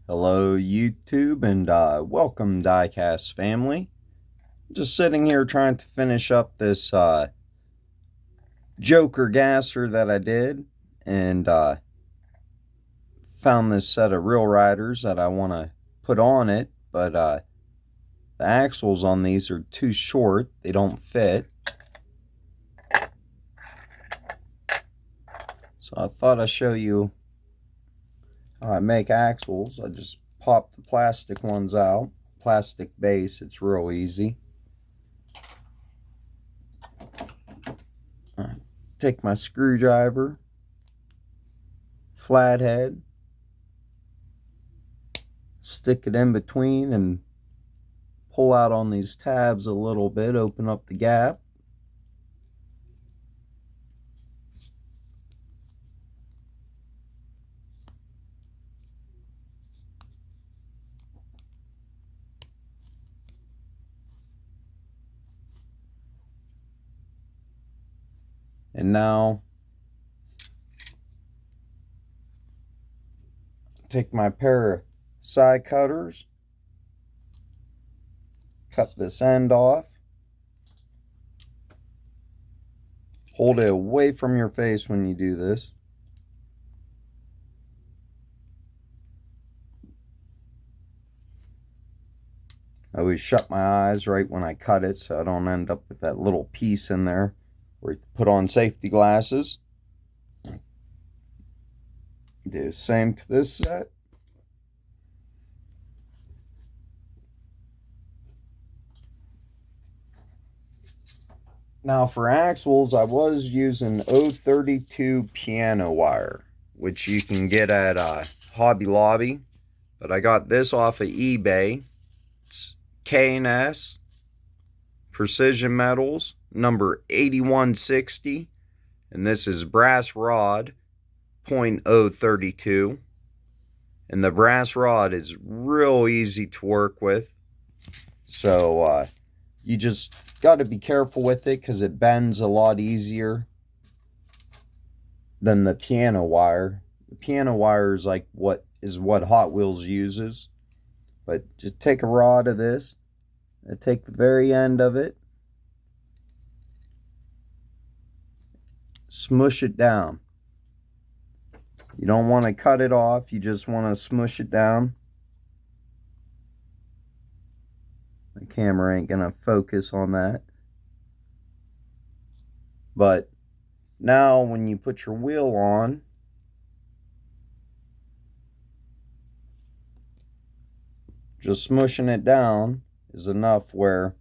Hello YouTube and welcome Diecast family. Just sitting here trying to finish up this Joker gasser that I did, and found this set of real riders that I want to put on it, but the axles on these are too short. They don't fit. So I thought I'd show you how I make axles. I just pop the plastic ones out. Plastic base, it's real easy. Take my screwdriver, flathead, stick it in between and pull out on these tabs a little bit, open up the gap. And now take my pair of side cutters, cut this end off, hold it away from your face when you do this. I always shut my eyes right when I cut it so I don't end up with that little piece in there where you put on safety glasses. Do the same to this set. Now for axles, I was using 032 piano wire, which you can get at Hobby Lobby, but I got this off of eBay. It's K&S Precision Metals, number 8160, and this is brass rod, 0.032, and the brass rod is real easy to work with, so you just got to be careful with it because it bends a lot easier than the piano wire. The piano wire is like what Hot Wheels uses. But just take a rod of this and take the very end of it, smush it down. You don't want to cut it off, you just want to smush it down. The camera ain't gonna focus on that. But now when you put your wheel on, just smushing it down is enough where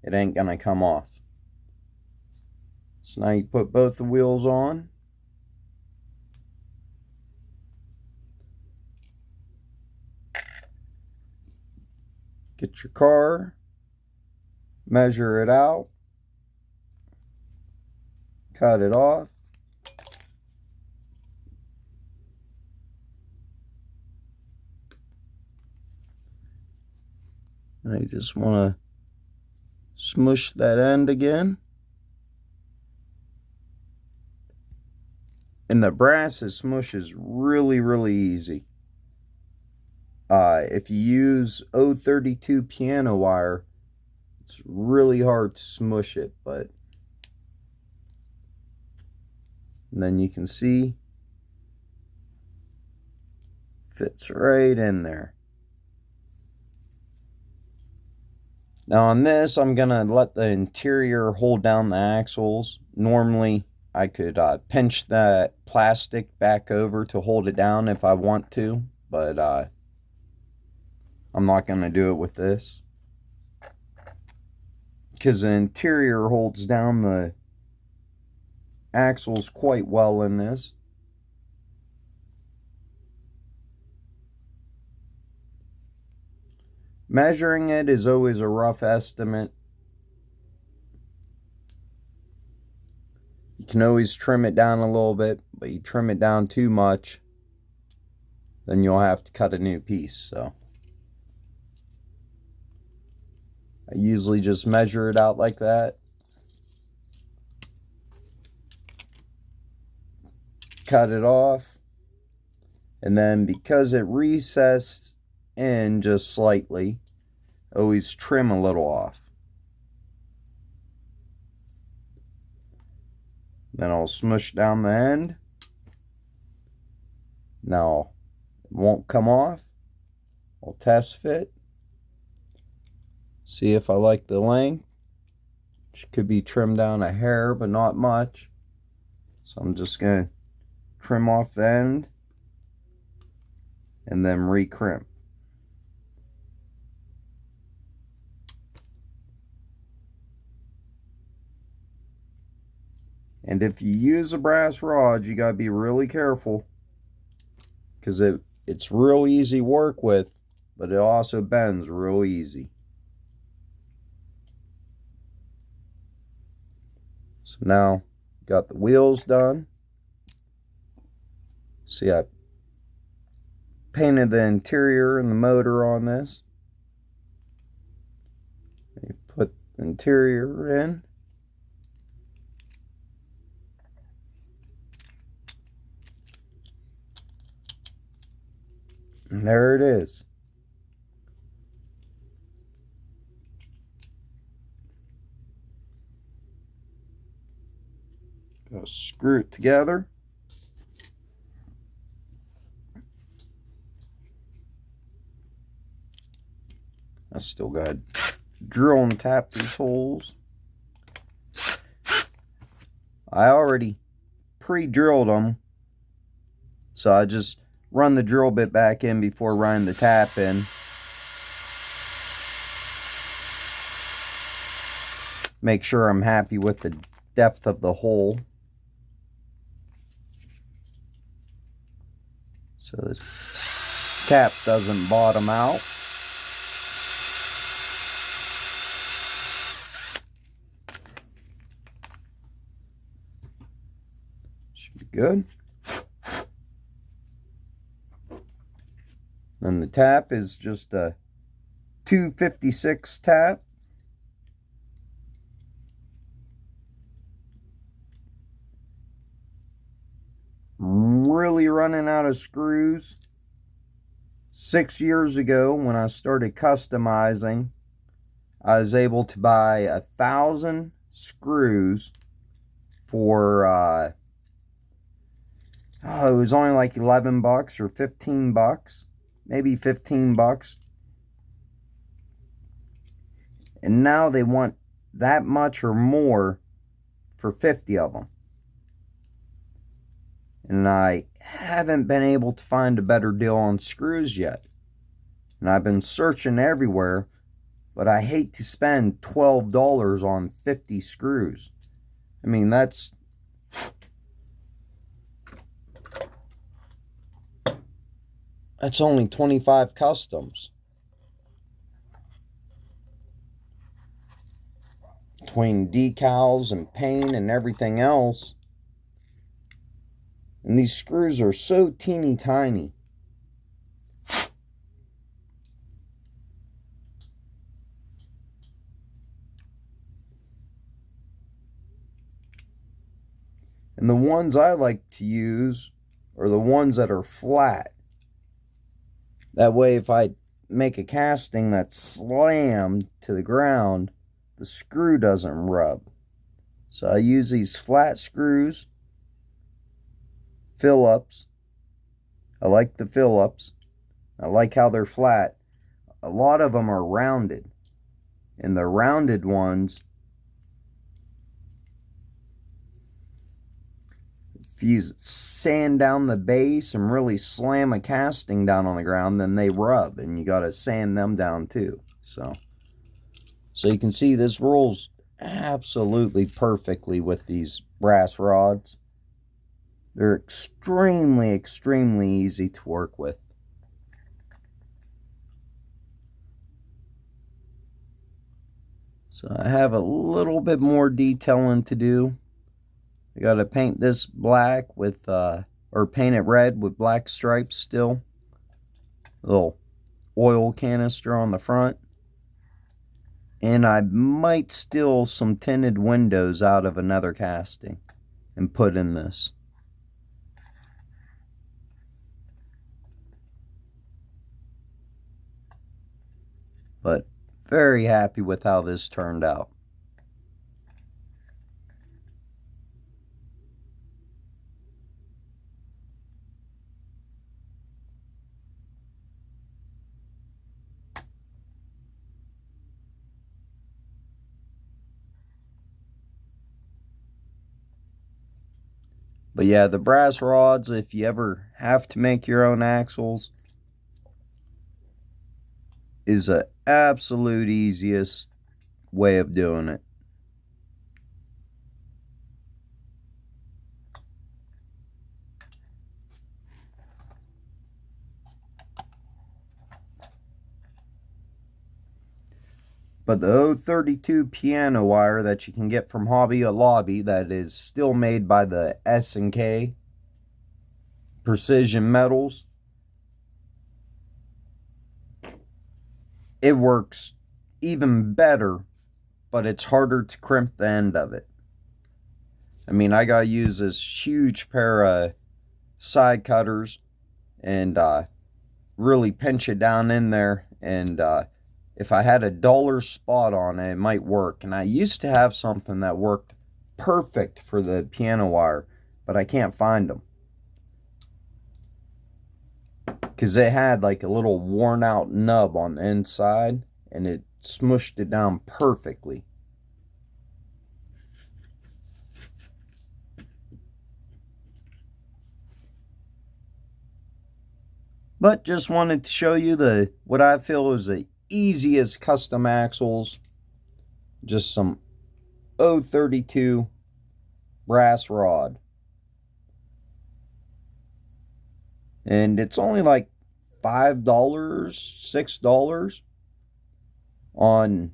it ain't gonna come off. So now you put both the wheels on. Get your car, measure it out, cut it off. And I just want to smush that end again. And the brass smushes really easy. If you use 032 piano wire, it's really hard to smush it, but and then you can see fits right in there. Now on this, I'm gonna let the interior hold down the axles. Normally I could pinch that plastic back over to hold it down if I want to, but I'm not gonna do it with this because the interior holds down the axles quite well in this. Measuring it is always a rough estimate. You can always trim it down a little bit, but you trim it down too much, then you'll have to cut a new piece. So I usually just measure it out like that. Cut it off. And then because it recessed in just slightly. Always trim a little off. Then I'll smush down the end. Now, it won't come off. I'll test fit. See if I like the length. Which could be trimmed down a hair, but not much. So I'm just going to trim off the end and then recrimp. And if you use a brass rod, you got to be really careful, because it's real easy to work with, but it also bends real easy. So now, got the wheels done. See, I painted the interior and the motor on this. You put the interior in. And there it is. Go screw it together. I still got to drill and tap these holes. I already pre-drilled them, so I just run the drill bit back in before running the tap in. Make sure I'm happy with the depth of the hole. So this cap doesn't bottom out. Should be good. And the tap is just a 256 tap. Really running out of screws. 6 years ago, when I started customizing, I was able to buy 1,000 screws for it was only like 11 bucks or 15 bucks, maybe 15 bucks. And now they want that much or more for 50 of them. And I haven't been able to find a better deal on screws yet. And I've been searching everywhere, but I hate to spend $12 on 50 screws. I mean, that's only 25 customs. Between decals and paint and everything else. And these screws are so teeny tiny. And the ones I like to use are the ones that are flat. That way, if I make a casting that's slammed to the ground, the screw doesn't rub. So I use these flat screws. Phillips. I like the Phillips. I like how they're flat. A lot of them are rounded. And the rounded ones, if you sand down the base and really slam a casting down on the ground, then they rub. And you got to sand them down too. So you can see this rolls absolutely perfectly with these brass rods. They're extremely, extremely easy to work with. So I have a little bit more detailing to do. I got to paint this black with, or paint it red with black stripes still. A little oil canister on the front. And I might steal some tinted windows out of another casting and put in this. But very happy with how this turned out. But yeah, the brass rods, if you ever have to make your own axles, is the absolute easiest way of doing it. But the 032 piano wire that you can get from Hobby Lobby, that is still made by the S&K Precision Metals, it works even better, but it's harder to crimp the end of it. I mean, I gotta use this huge pair of side cutters and really pinch it down in there, and if I had a duller spot on it, it might work. And I used to have something that worked perfect for the piano wire, but I can't find them because it had like a little worn out nub on the inside and it smushed it down perfectly. But just wanted to show you what I feel is the easiest custom axles. Just some 032 brass rod. And it's only like $5, $6 on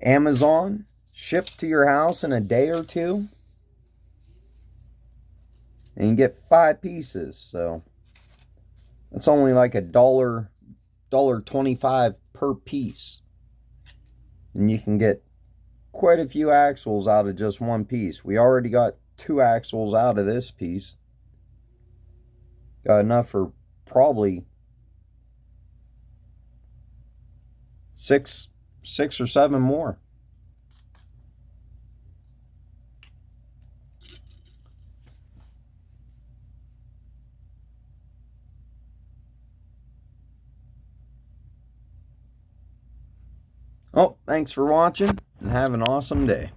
Amazon. Shipped to your house in a day or two. And you get 5 pieces, so that's only like $1.25 per piece. And you can get quite a few axles out of just one piece. We already got 2 axles out of this piece. Got enough for probably six or 7 more. Oh, thanks for watching and have an awesome day.